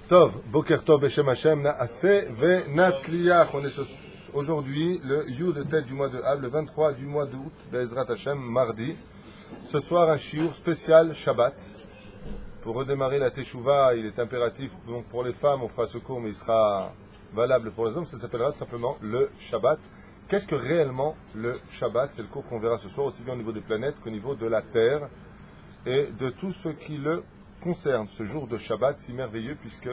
Tov, Boker Tov, Beshem Hashem, Naaseh ve Natzliach. On est aujourd'hui le Yud tête du mois de Av, le 23 du mois d'août, Be'ezrat Hashem, mardi. Ce soir, un shiur spécial Shabbat. Pour redémarrer la Teshuvah, il est impératif, donc pour les femmes, on fera ce cours, mais il sera valable pour les hommes. Ça s'appellera tout simplement le Shabbat. Qu'est-ce que réellement le Shabbat? C'est le cours qu'on verra ce soir, aussi bien au niveau des planètes qu'au niveau de la Terre et de tout ce qui le concerne. Ce jour de Shabbat si merveilleux, puisque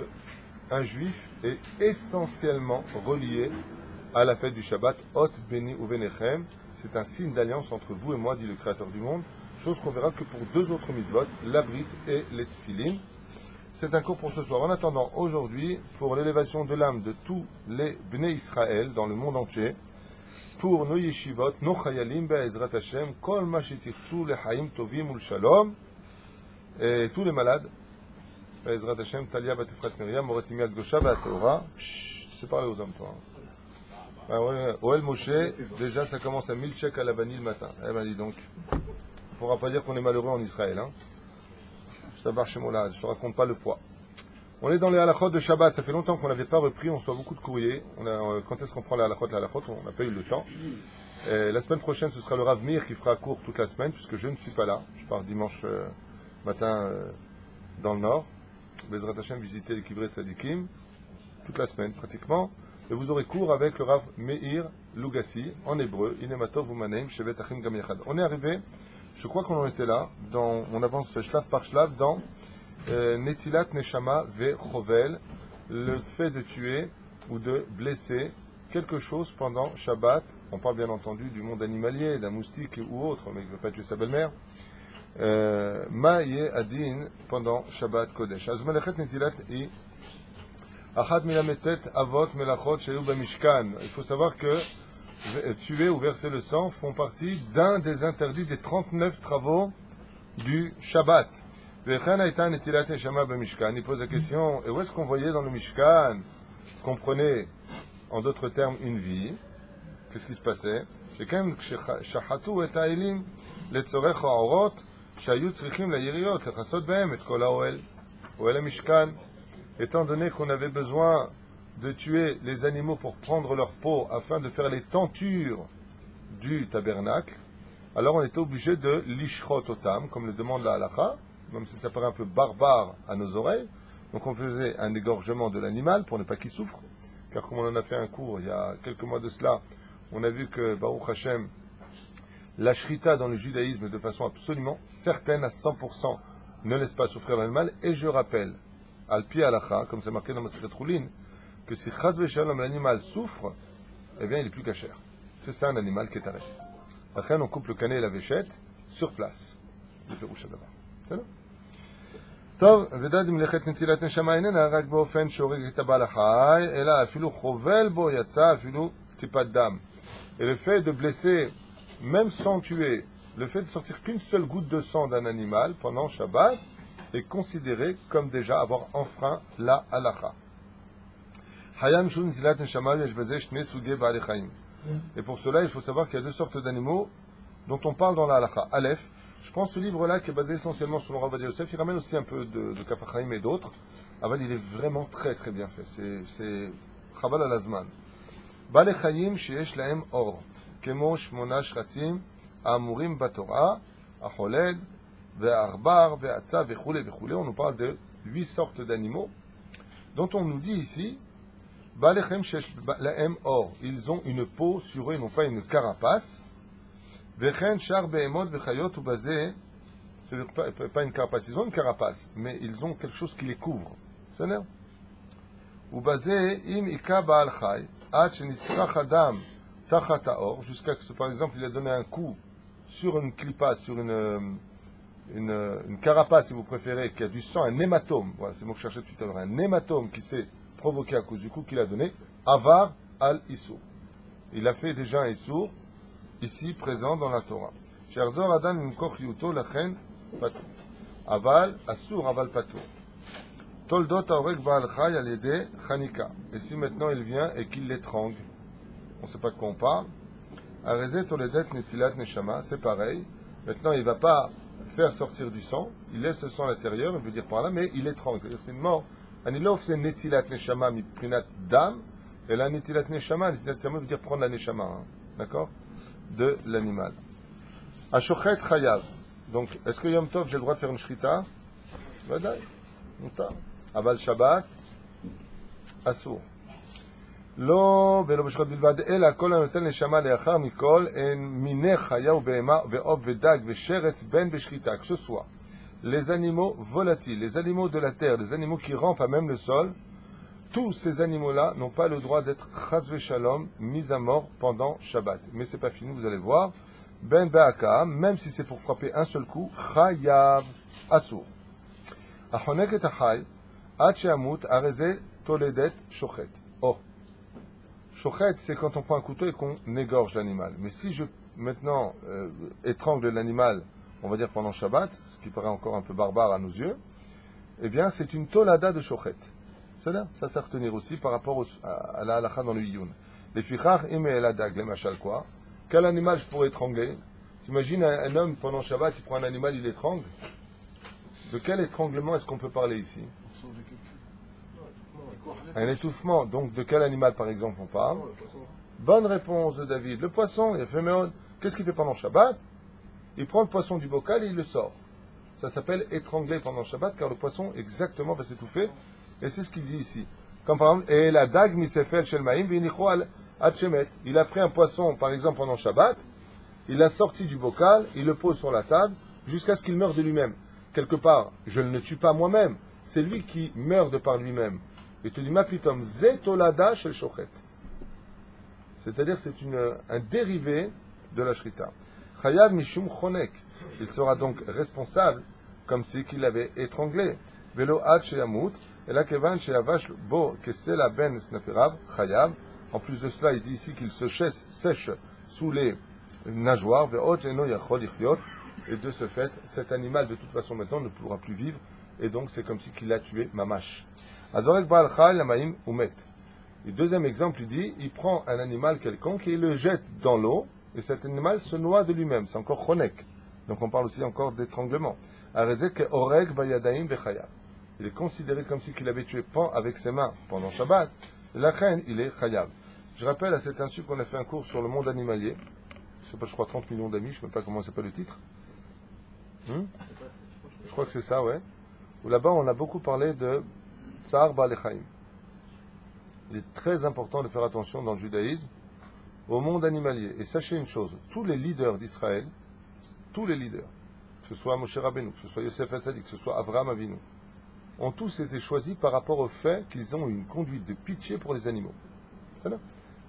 un juif est essentiellement relié à la fête du Shabbat. Hot Beni Uvenechem. C'est un signe d'alliance entre vous et moi, dit le Créateur du monde. Chose qu'on verra que pour deux autres mitzvot, la Brit et les Tfilin. C'est un cours pour ce soir. En attendant, aujourd'hui, pour l'élévation de l'âme de tous les Bnei Israël dans le monde entier, pour nos yeshivot, nos chayalim, be'ezrat Hashem, kol ma shetirtzu lechaim tovim ul shalom, et tous les malades, be'ezrat Hashem, Talia, Batefrat Miriam, Moretimi Adgosha, Be'atora, c'est parler aux hommes, toi. Oel Moshe, déjà ça commence à 1000 chèques à la vanille le matin. Eh ben dis donc, on ne pourra pas dire qu'on est malheureux en Israël. Hein. Je t'abarre chez moi là, je ne te raconte pas le poids. On est dans les halachot de Shabbat, ça fait longtemps qu'on n'avait pas repris, on reçoit beaucoup de courriers. Quand est-ce qu'on prend les halachot, on n'a pas eu le temps. Et la semaine prochaine, ce sera le Rav Mir qui fera cours toute la semaine, puisque je ne suis pas là. Je pars dimanche matin dans le nord. Bezrat Hashem, visiter les Kivrei Tzadikim, toute la semaine pratiquement. Et vous aurez cours avec le Rav Meir Lugassi, en hébreu, Inematov Umaneim, Shevet Achim Gam Yachad. On est arrivé, je crois qu'on en était là, on avance shlav par shlav dans Netilat Neshama Ve Chovel, le fait de tuer ou de blesser quelque chose pendant Shabbat. On parle bien entendu du monde animalier, d'un moustique ou autre, mais il ne veut pas tuer sa belle-mère. Ma Ye Adin pendant Shabbat Kodesh. Azmalechet Netilat I Achad Milametet Avot Melachot Shayu Bamishkan. Il faut savoir que tuer ou verser le sang font partie d'un des interdits des 39 travaux du Shabbat. Il pose la question, et où est-ce qu'on voyait dans le Mishkan qu'on prenait, en d'autres termes, une vie? Qu'est-ce qui se passait? Étant donné qu'on avait besoin de tuer les animaux pour prendre leur peau afin de faire les tentures du tabernacle, alors on était obligé de lishrot otam, comme le demande la halakha, même si ça paraît un peu barbare à nos oreilles. Donc on faisait un égorgement de l'animal pour ne pas qu'il souffre, car comme on en a fait un cours il y a quelques mois de cela, on a vu que Baruch Hashem, la shrita dans le judaïsme de façon absolument certaine à 100% ne laisse pas souffrir l'animal. Et je rappelle, al-pi halakha, comme c'est marqué dans Masechet Choulin, que si chaz v'shalom l'animal souffre, eh bien il est plus cachère. C'est ça un animal qui est tarif. Après on coupe le canet et la véchette sur place. Le pérouche d'abord. C'est là. טוב, ודעת מלאכת נטילת נשמה איננה רק באופן שהורג את הבעל החי, אלא אפילו חובל בו יצא אפילו טיפת דם. Et le fait de blesser, même sans tuer, le fait de sortir qu'une seule goutte de sang d'un animal pendant Shabbat est considéré comme déjà avoir enfreint la halakha. Hayam shun netilat neshama yesh bazeh shnei sugei ba'alei chaim. Et pour cela, il faut savoir qu'il y a deux sortes d'animaux dont on parle dans la halakha. Aleph, je prends ce livre-là qui est basé essentiellement sur le Rav Ovadia Yosef. Il ramène aussi un peu de Kaf HaChaim et d'autres. Aval, il est vraiment très très bien fait. C'est Chaval al-Azman. Ba'alei chaim sheyesh lahem or, kemo shmona shratim ha'amurim batorah, ha'choled, ve'arbar, ve'atza, ve'choule, ve'choule. On nous parle de 8 sortes d'animaux dont on nous dit ici Ba'alei chaim sheyesh lahem or. Ils ont une peau sur eux, ils n'ont pas une carapace. Vechen shar behemot vechayot ou bazé, c'est-à-dire pas une carapace, ils ont une carapace, mais ils ont quelque chose qui les couvre. C'est vrai? Ou bazé im ika ba'al chay, ad shenitzrach adam tachat haor, jusqu'à ce que par exemple il a donné un coup sur une clipa, sur une carapace si vous préférez, qui a du sang, un hématome, voilà c'est le mot que je cherchais tout à l'heure, un hématome qui s'est provoqué à cause du coup qu'il a donné, avar al issour. Il a fait déjà un issour, ici présent dans la Torah. Sherzor Adan Mimkoch Yuto Lachen Patou. Aval, Assur Aval Patou. Toldot Aorek Baal Chay al Yede Chanika. Et si maintenant il vient et qu'il l'étrangle, on ne sait pas de quoi on parle. Arezet Toledet Netilat Neshama, c'est pareil. Maintenant il ne va pas faire sortir du sang, il laisse le sang à l'intérieur, il veut dire par là, mais il étrangle, c'est-à-dire c'est une mort. Anilof, c'est netilat neshama miprinat dam, et la netilat neshama veut dire prendre la neshama, hein, d'accord, de l'animal. Ashochet chayav. Donc, est-ce que Yom Tov, j'ai le droit de faire une shrita? Vadaï, mutar. Aval Shabbat, asur. לא ולא בשחוט בלבד, אלא כל הנותן נשמה לאחר מכל, הן מיני חיה ובהמה ועוף ודג ושרץ בין בשחיטה, que ce soit les animaux volatiles, les animaux de la terre, les animaux qui rampent à même le sol, tous ces animaux-là n'ont pas le droit d'être chas v'shalom, mis à mort pendant Shabbat. Mais c'est pas fini, vous allez voir. Ben ba'aka, même si c'est pour frapper un seul coup, chayav asur. Ahonek et achay, ad she'amut areze toledet shochet. Oh. Shochet, c'est quand on prend un couteau et qu'on égorge l'animal. Mais si je, maintenant, étrangle l'animal, on va dire pendant Shabbat, ce qui paraît encore un peu barbare à nos yeux, eh bien, c'est une tolada de shochet. C'est-à-dire, ça sert à retenir aussi par rapport à la halakha dans le Yiyun. Les fichar ime eladag, les machal quoi. Quel animal je pourrais étrangler? Tu imagines un homme pendant Shabbat, il prend un animal, il l'étrangle. De quel étranglement est-ce qu'on peut parler ici? Un étouffement. Donc, de quel animal, par exemple, on parle? Bonne réponse de David. Le poisson, il a fait méon. Qu'est-ce qu'il fait pendant Shabbat? Il prend le poisson du bocal et il le sort. Ça s'appelle étrangler pendant Shabbat, car le poisson, exactement, va s'étouffer. Et c'est ce qu'il dit ici. Comme par exemple, et la dag misefel shel maim v'inicho al shemet. Il a pris un poisson, par exemple, pendant Shabbat, il l'a sorti du bocal, il le pose sur la table, jusqu'à ce qu'il meure de lui-même. Quelque part, je ne le tue pas moi-même. C'est lui qui meurt de par lui-même. Et tu dis, mapitom, zetolada shel shochet. C'est-à-dire, c'est un dérivé de la shrita. Chayav mishum chonek. Il sera donc responsable, comme si qu'il l'avait étranglé. Velo ad sheyamut, et la kevan sheyavash bo kesela ben snapirav, chayav. En plus de cela, il dit ici qu'il se sèche sous les nageoires, ve'ot eno yachol yichliot. Et de ce fait, cet animal, de toute façon, maintenant, ne pourra plus vivre. Et donc, c'est comme si qu'il l'a tué, mamash. Azorek Baal Chal Yamaim Umet. Et deuxième exemple, il dit, il prend un animal quelconque et il le jette dans l'eau, et cet animal se noie de lui-même. C'est encore chonek. Donc on parle aussi encore d'étranglement. Arezek Oreg Bayadaim Bechaya. Il est considéré comme si qu'il avait tué Pan avec ses mains pendant Shabbat. Et la reine, il est Chayav. Je rappelle à cet insu qu'on a fait un cours sur le monde animalier. Je sais pas, je crois 30 millions d'amis, je ne sais pas comment s'appelle le titre. Je crois que c'est ça, ouais. Où là-bas, on a beaucoup parlé de Tsar Ba'alechaim. Il est très important de faire attention dans le judaïsme au monde animalier. Et sachez une chose, tous les leaders d'Israël, tous les leaders, que ce soit Moshe Rabbeinu, que ce soit Yosef Hatzadik, que ce soit Avraham Avinu, ont tous été choisis par rapport au fait qu'ils ont une conduite de pitié pour les animaux. Voilà.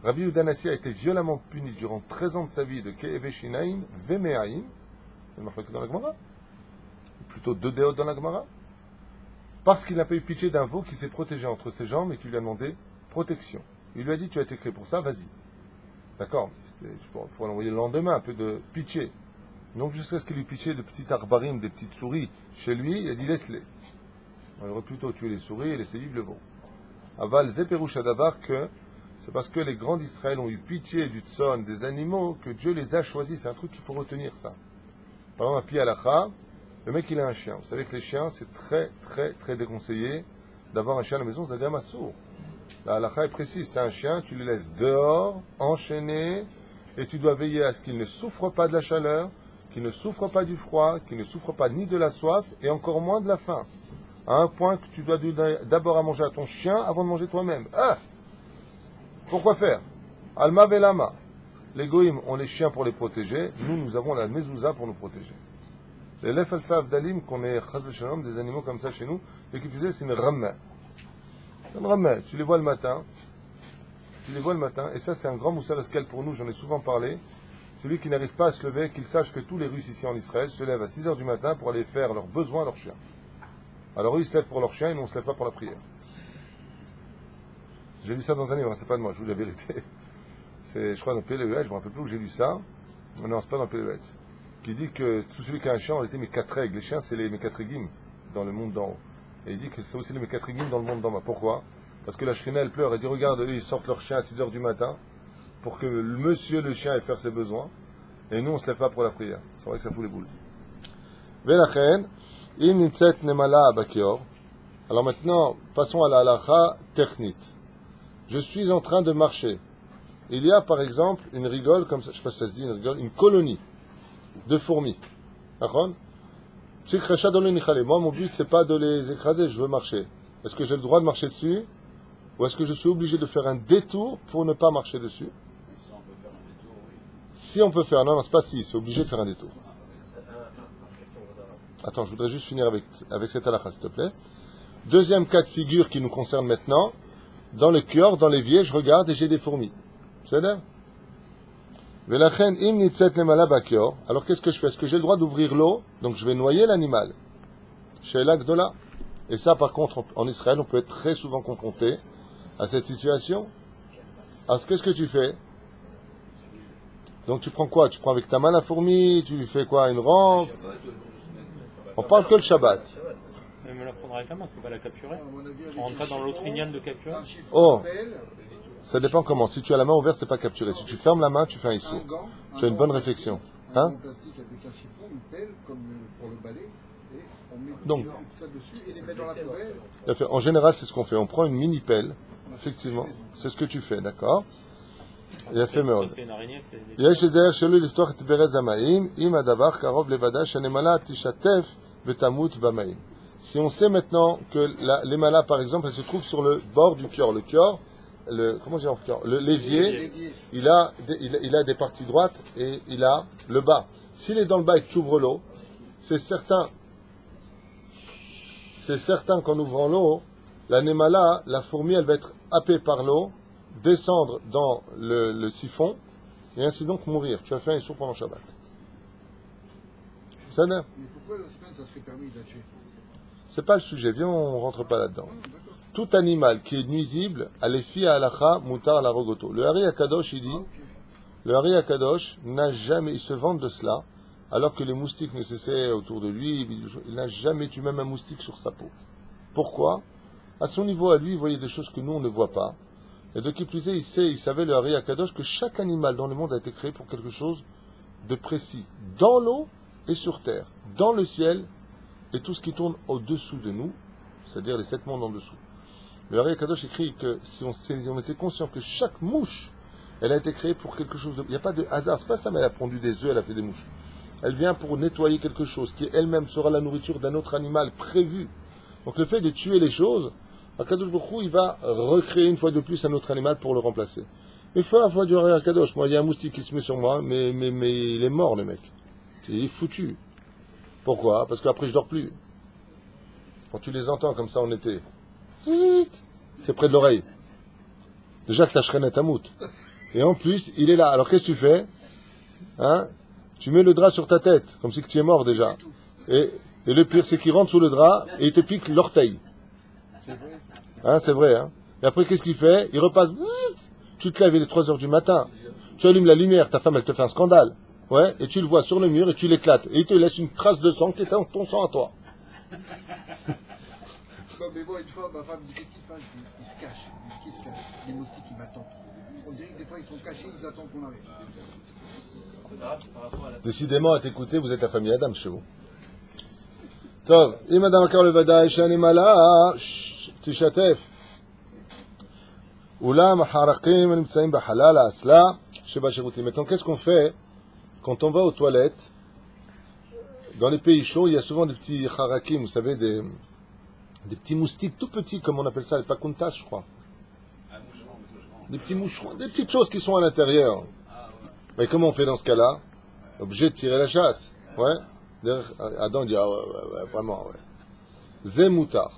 Rabbi Yehuda Nassi a été violemment puni durant 13 ans de sa vie de Ke'eve Shinaim Ve'me'aim, dans la Gemara, plutôt 2 déots dans la Gemara, parce qu'il n'a pas eu pitié d'un veau qui s'est protégé entre ses jambes et qui lui a demandé protection. Il lui a dit, tu as été créé pour ça, vas-y. D'accord, pour l'envoyer le lendemain, un peu de pitié. Donc jusqu'à ce qu'il lui pitié de petits arbarim, des petites souris chez lui, il a dit, laisse-les. On aurait plutôt tuer les souris et laisser vivre le veau. Aval Zeperouch Adavar que c'est parce que les grands d'Israël ont eu pitié du tson, des animaux, que Dieu les a choisis. C'est un truc qu'il faut retenir, ça. Par exemple, à Pi Halacha, le mec, il a un chien. Vous savez que les chiens, c'est très, très, très déconseillé d'avoir un chien à la maison. C'est un gamin sourd. La halakha est précise. Tu as un chien, tu le laisses dehors, enchaîné, et tu dois veiller à ce qu'il ne souffre pas de la chaleur, qu'il ne souffre pas du froid, qu'il ne souffre pas ni de la soif, et encore moins de la faim. À un point que tu dois d'abord à manger à ton chien avant de manger toi-même. Ah! Pourquoi faire? Alma velama. Les goïms ont les chiens pour les protéger. Nous, nous avons la mezouza pour nous protéger. Les lef alfa avdalim, qu'on est chaz shalom, des animaux comme ça chez nous, et qui faisaient, c'est une ramma. Une ramma. Tu les vois le matin. Et ça, c'est un grand moussar escal pour nous, j'en ai souvent parlé. Celui qui n'arrive pas à se lever, qu'il sache que tous les Russes ici en Israël se lèvent à 6h du matin pour aller faire leurs besoins à leurs chiens. Alors eux, ils se lèvent pour leurs chiens et nous, on ne se lève pas pour la prière. J'ai lu ça dans un livre, c'est pas de moi, je vous dis la vérité. C'est, je crois, dans le PLEH, je ne me rappelle plus où j'ai lu ça. Non, c'est pas dans le PLEH. Qui dit que tout celui qui a un chien, on était mes 4 règles. Les chiens, c'est les Mekatrégim dans le monde d'en haut. Et il dit que c'est aussi les Mekatrégim dans le monde d'en bas. Pourquoi? Parce que la Shrina, elle pleure. Elle dit, regarde, eux, ils sortent leur chien à 6h du matin pour que le chien aille faire ses besoins. Et nous, on ne se lève pas pour la prière. C'est vrai que ça fout les boules. Velachen, im nimtzet nemala bakior. Alors maintenant, passons à la halakha technique. Je suis en train de marcher. Il y a par exemple une rigole, comme ça, je sais pas si ça se dit une rigole, une colonie de fourmis. D'accord? Moi, mon but, c'est pas de les écraser, je veux marcher. Est-ce que j'ai le droit de marcher dessus? Ou est-ce que je suis obligé de faire un détour pour ne pas marcher dessus? Si on peut faire, non, c'est pas si, c'est obligé de faire un détour. Attends, je voudrais juste finir avec cette halakha, s'il te plaît. Deuxième cas de figure qui nous concerne maintenant, dans le cœur, dans l'évier, je regarde et j'ai des fourmis. C'est ça? Alors qu'est-ce que je fais? Est-ce que j'ai le droit d'ouvrir l'eau? Donc je vais noyer l'animal. Chez l'Agdola. Et ça, par contre, en Israël, on peut être très souvent confronté à cette situation. Alors qu'est-ce que tu fais? Donc tu prends quoi? Tu prends avec ta main la fourmi? Tu lui fais quoi? Une rampe? On parle que le Shabbat. Mais la prendre avec la main, c'est pas la capturer. On rentre pas dans l'autre lignane de capturer. Oh, ça dépend comment. Si tu as la main ouverte, c'est pas capturé. Si tu fermes la main, tu fais un issou. Tu as une bonne réflexion. Hein? Donc, en général, c'est ce qu'on fait. On prend une mini pelle. Effectivement, c'est ce que tu fais, d'accord? Il a fait meurtre. יש לזהר שלא לפתוח את ברז המים, אם הדבר קרוב לוודא שהנמלה תשתף ותמות במים. Si on sait maintenant que l'émala, par exemple, elle se trouve sur le bord du cœur, comment dire l'évier, il a des parties droites et il a le bas. S'il est dans le bas et que tu ouvres l'eau, c'est certain qu'en ouvrant l'eau, la némala, la fourmi, elle va être happée par l'eau, descendre dans le siphon et ainsi donc mourir. Tu as fait un issur pendant Shabbat. Ça n'a. Mais pourquoi la semaine ça serait permis de la tuer? C'est pas le sujet, viens, on rentre pas là-dedans. Tout animal qui est nuisible, alefi halacha mutar la rogoto. Le Hari Akadosh, il dit, le Hari Akadosh n'a jamais, il se vante de cela, alors que les moustiques ne cessaient autour de lui, il n'a jamais tué même un moustique sur sa peau. Pourquoi? À son niveau à lui, il voyait des choses que nous on ne voit pas. Et de qui plus est, il savait le Hari Akadosh que chaque animal dans le monde a été créé pour quelque chose de précis, dans l'eau et sur terre, dans le ciel et tout ce qui tourne au-dessous de nous, c'est-à-dire les 7 mondes en dessous. Le Hari Akadosh écrit que si on était conscient que chaque mouche, elle a été créée pour quelque chose de... Il n'y a pas de hasard, c'est pas ça, mais elle a pondu des œufs, elle a fait des mouches. Elle vient pour nettoyer quelque chose qui elle-même sera la nourriture d'un autre animal prévu. Donc le fait de tuer les choses, Akadosh Baruch Hu, il va recréer une fois de plus un autre animal pour le remplacer. Mais fois du Hari Akadosh, moi il y a un moustique qui se met sur moi, mais il est mort le mec. Il est foutu. Pourquoi? Parce qu'après je dors plus. Quand tu les entends comme ça en été, c'est près de l'oreille. Déjà que ta shrena tamout. Et en plus, il est là. Alors qu'est-ce que tu fais? Hein? Tu mets le drap sur ta tête, comme si tu es mort déjà. Et le pire, c'est qu'il rentre sous le drap et il te pique l'orteil. Hein, c'est vrai, hein? Et après, qu'est-ce qu'il fait? Il repasse. Tu te lèves, il est 3h du matin. Tu allumes la lumière, ta femme, elle te fait un scandale. Ouais, et tu le vois sur le mur et tu l'éclates. Et il te laisse une trace de sang qui est ton sang à toi. Non, mais moi, une fois, ma femme dit qu'est-ce qui se passe? Ils se cachent. Qui se cache? Les moustiques, ils m'attendent. On dirait que des fois, ils sont cachés, ils attendent qu'on arrive. Décidément, à t'écouter, vous êtes la famille Adam chez vous. Tov, אם אדם עקר לוודאי שהנמלה תשתף. אולם החרקים הנמצאים בחלל האסלה שבשירותים. Maintenant, qu'est-ce qu'on fait quand on va aux toilettes? Dans les pays chauds, il y a souvent des petits harakim, vous savez, des petits moustiques tout petits, comme on appelle ça, les pakuntas, je crois. Des petits moucherons, des petites choses qui sont à l'intérieur. Mais comment on fait dans ce cas-là? Obligé de tirer la chasse. Ouais. Adam dit, ah ouais, vraiment, ouais. Zemoutar.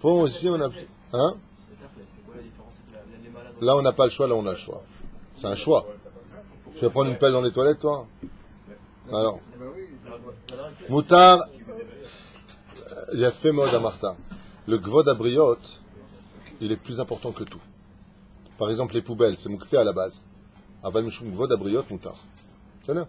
Bon, ici, on a... Hein? Là, on n'a pas le choix, là, on a le choix. C'est un choix. Tu vas prendre une pelle dans les toilettes, toi? Alors. Moutar, il a fait mode à Martha. Le gvod abriot, il est plus important que tout. Par exemple, les poubelles, c'est mouxé à la base. Aval mishum gvod abriot, moutar. C'est là.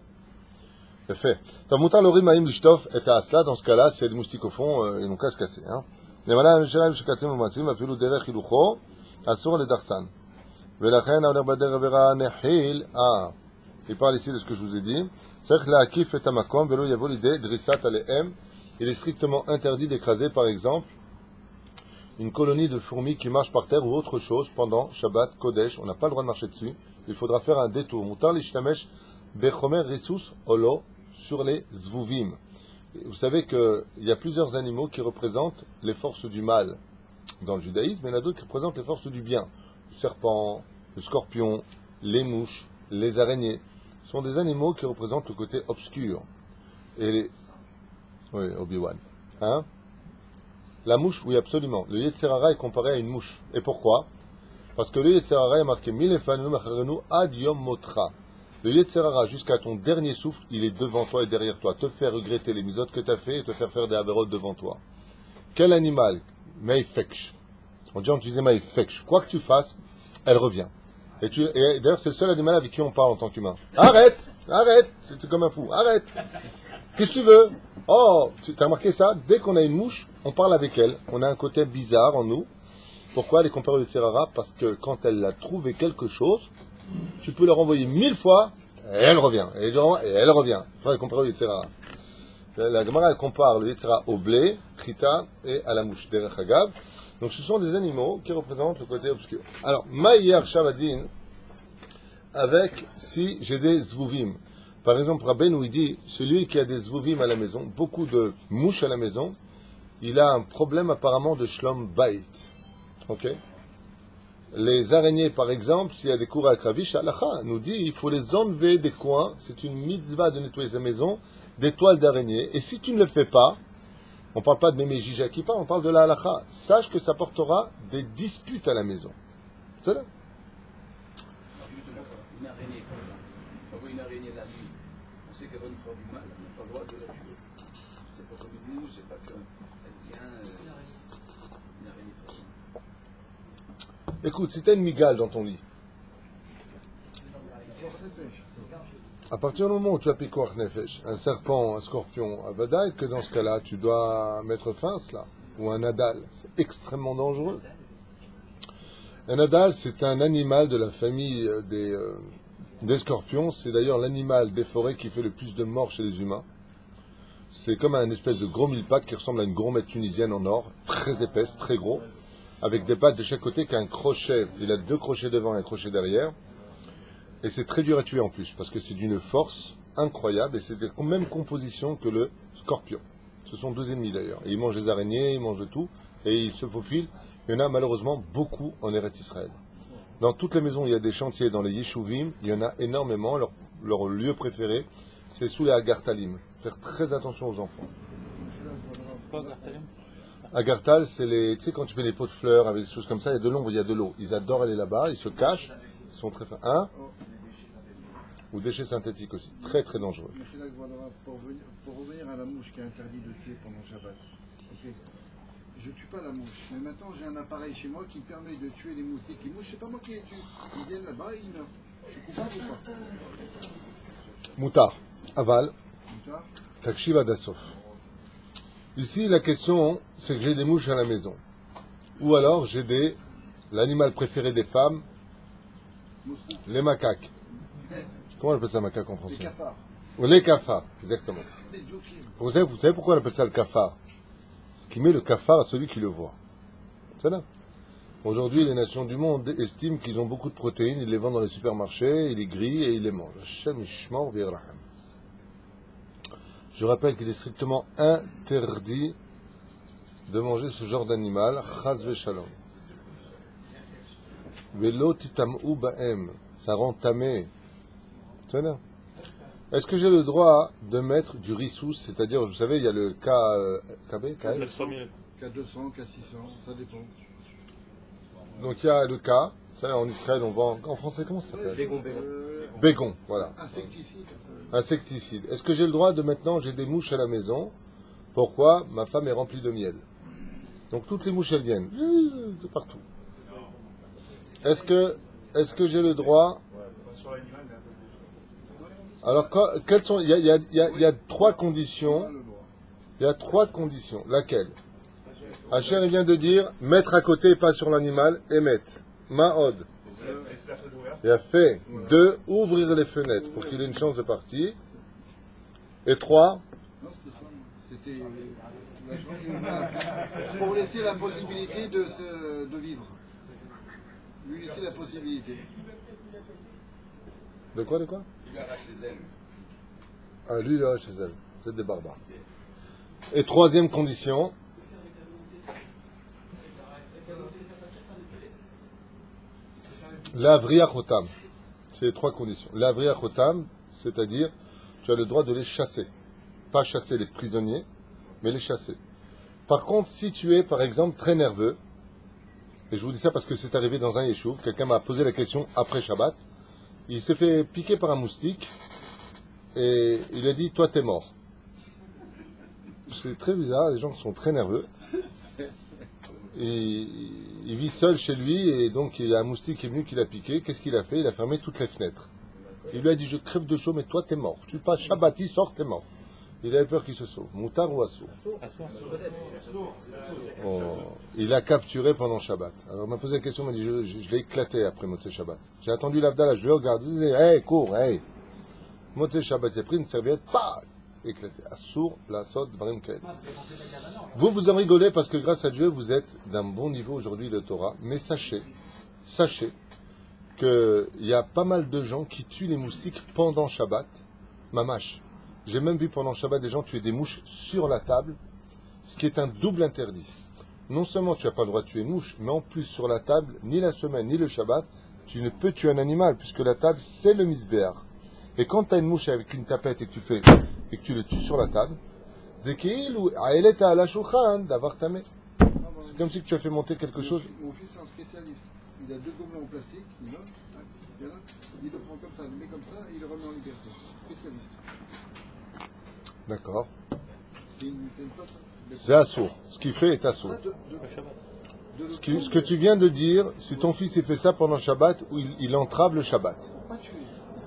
C'est fait. Donc, moutar l'orim maïm l'ishtof et à asla, dans ce cas-là, c'est les moustiques au fond, ils n'ont qu'à se casser, hein. Les malades, les chérèves, les katim, les matzim, apilou derech ilucho, asur les darsan. Velachen, aoler bader avera nehil, il parle ici de ce que je vous ai dit. צריך להקיף את המקום ולא יבוא לידי דריסת עליהם. Il est strictement interdit d'écraser, par exemple, une colonie de fourmis qui marche par terre ou autre chose pendant Shabbat Kodesh. On n'a pas le droit de marcher dessus. Il faudra faire un détour. Mutar l'ishtamesh bechomer risus olo sur les zvuvim. Vous savez qu'il y a plusieurs animaux qui représentent les forces du mal dans le judaïsme, mais il y en a d'autres qui représentent les forces du bien. Le serpent, le scorpion, les mouches, les araignées. Ce sont des animaux qui représentent le côté obscur. Et les... Oui, Obi-Wan. Hein? La mouche, oui, absolument. Le Yetzer Hara est comparé à une mouche. Et pourquoi? Parce que le Yetzer Hara est marqué Milefanu Macharenu Ad Yom Motra. Le Yetzer Hara, jusqu'à ton dernier souffle, il est devant toi et derrière toi. Te faire regretter les misotes que tu as fait et te faire des avérotes devant toi. Quel animal? Maïfeksh. On dit en utilisant Maïfeksh. Quoi que tu fasses, elle revient. Et d'ailleurs, c'est le seul animal avec qui on parle en tant qu'humain. Arrête! Arrête! C'est comme un fou. Arrête! Qu'est-ce que tu veux? Oh, tu as remarqué ça? Dès qu'on a une mouche, on parle avec elle. On a un côté bizarre en nous. Pourquoi elle est comparée au Yetzer Hara? Parce que quand elle a trouvé quelque chose, tu peux la renvoyer 1000 fois, et elle revient. Et elle revient. Elle est comparée au Yetzer Hara. La Gemara elle compare le Yetzer Hara au blé, Krita, et à la mouche, Derech Hagav. Donc ce sont des animaux qui représentent le côté obscur. Alors, Maïyar Shavadin, avec si j'ai des zvuvim. Par exemple, Rabbeinu, il dit, celui qui a des zvuvim à la maison, beaucoup de mouches à la maison, il a un problème apparemment de shlom bait. Ok? Les araignées, par exemple, s'il y a des cours à Kravish, Halacha nous dit, il faut les enlever des coins, c'est une mitzvah de nettoyer sa maison, des toiles d'araignée. Et si tu ne le fais pas, on ne parle pas de Mémé Jija qui parle, on parle de la Halacha. Sache que ça portera des disputes à la maison. C'est là. Une araignée, par exemple. On voit une araignée la nuit. On sait qu'elle va nous faire du mal. On n'a pas le droit de la tuer. C'est pas comme une mouche, c'est pas qu'elle vient. Une araignée, par exemple. Écoute, si tu as une migale dans ton lit, à partir du moment où tu as Pikoach Nefesh, un serpent, un scorpion, un vadaï, que dans ce cas-là, tu dois mettre fin à cela. Ou un nadal. C'est extrêmement dangereux. Un nadal, c'est un animal de la famille des scorpions. C'est d'ailleurs l'animal des forêts qui fait le plus de morts chez les humains. C'est comme un espèce de gros mille-pattes qui ressemble à une grommette tunisienne en or, très épaisse, très gros, avec des pattes de chaque côté qu'un crochet. Il a 2 crochets devant et un crochet derrière. Et c'est très dur à tuer en plus, parce que c'est d'une force incroyable, et c'est de la même composition que le scorpion. Ce sont 2 ennemis d'ailleurs. Et ils mangent les araignées, ils mangent tout, et ils se faufilent. Il y en a malheureusement beaucoup en Eretz Israël. Dans toutes les maisons, il y a des chantiers, dans les Yeshuvim, il y en a énormément. Leur lieu préféré, c'est sous les Agartalim. Faire très attention aux enfants. Quoi, Agartalim? Agartal, c'est les, tu sais, quand tu fais des pots de fleurs avec des choses comme ça, il y a de l'ombre, il y a de l'eau. Ils adorent aller là-bas, ils se cachent, ils sont très fins. Hein? Ou déchets synthétiques aussi, très très dangereux. Pour revenir à la mouche qui est interdit de tuer pendant Shabbat, okay. Je ne tue pas la mouche, mais maintenant j'ai un appareil chez moi qui permet de tuer les moustiques. Les mouches, c'est pas moi qui les tue. Ils viennent là-bas et ils meurent. Je suis coupable ou pas? Moutar, aval, Moutar. takshiv adasof. Ici, la question, c'est que j'ai des mouches à la maison. Ou alors, j'ai l'animal préféré des femmes, Moustique. les macaques. Comment on appelle ça macaque en français? Les cafards. Ou les cafards, exactement. Des jokers. Vous savez pourquoi on appelle ça le cafard? Parce qu'il met le cafard à celui qui le voit. C'est là. Aujourd'hui, les nations du monde estiment qu'ils ont beaucoup de protéines, ils les vendent dans les supermarchés, ils les grillent et ils les mangent. Hashem Yishmor V'Yirachem. Je rappelle qu'il est strictement interdit de manger ce genre d'animal, Chaz V'Shalom. Velo titam'u ba'em, ça rend tamé. C'est là. Est-ce que j'ai le droit de mettre du rissous, c'est-à-dire, vous savez, il y a le KB, Le KF. premier. K200, K600, ça dépend. Donc il y a le K, ça en Israël on vend, en français comment ça s'appelle? Bégon, voilà. Insecticide. Insecticide. Est-ce que j'ai le droit de maintenant, j'ai des mouches à la maison, pourquoi? Ma femme est remplie de miel. Donc toutes les mouches elles viennent, de partout. Est-ce que j'ai le droit? Alors, quelles sont, il y a 3 conditions. Il y a 3 conditions. Laquelle? Hacher, il vient de dire, mettre à côté, pas sur l'animal, et mettre. Ma'od. Il a fait 2, ouvrir les fenêtres pour qu'il ait une chance de partir. Et 3, Non, c'était ça. C'était la journée pour laisser la possibilité de vivre. Lui laisser la possibilité. de quoi? Il lui arrache les ailes. Ah, lui, là, chez elle. Vous êtes des barbares. Et troisième condition, l'avriya chotam. C'est les 3 conditions. L'avriya chotam, c'est-à-dire, tu as le droit de les chasser. Pas chasser les prisonniers, mais les chasser. Par contre, si tu es, par exemple, très nerveux, et je vous dis ça parce que c'est arrivé dans un yeshuv, quelqu'un m'a posé la question après Shabbat, il s'est fait piquer par un moustique, et il a dit, toi t'es mort. C'est très bizarre, les gens qui sont très nerveux. Et il vit seul chez lui, et donc il y a un moustique qui est venu qui l'a piqué. Qu'est-ce qu'il a fait? Il a fermé toutes les fenêtres. Il lui a dit, je crève de chaud, mais toi t'es mort. Tu passes Shabbat, il sort, t'es mort. Il avait peur qu'il se sauve. Moutar ou assour? Oh. Il a capturé pendant Shabbat. Alors il m'a posé la question, il m'a dit, je l'ai éclaté après Motzei Shabbat. J'ai attendu l'Avdallah, je le regarde, je disais, hey, cours, hey. Motzei Shabbat, il a pris une serviette, pas éclaté. Assour, la sot, varim kael. Vous en rigolez parce que grâce à Dieu, vous êtes d'un bon niveau aujourd'hui de Torah, mais sachez qu'il y a pas mal de gens qui tuent les moustiques pendant Shabbat, mamash. J'ai même vu pendant Shabbat des gens tuer des mouches sur la table, ce qui est un double interdit. Non seulement tu n'as pas le droit de tuer une mouche, mais en plus sur la table, ni la semaine, ni le Shabbat, tu ne peux tuer un animal, puisque la table, c'est le misbéar. Et quand tu as une mouche avec une tapette et que tu le tues sur la table, c'est comme si tu as fait monter quelque chose. Mon fils est un spécialiste. Il a 2 gobelets en plastique, il note, il le prend comme ça, il le met comme ça et il le remet en liberté. Spécialiste. D'accord. C'est une façon. C'est assour. Ce qu'il fait est assour. Ce que tu viens de dire, si ton fils il fait ça pendant Shabbat, ou il entrave le Shabbat.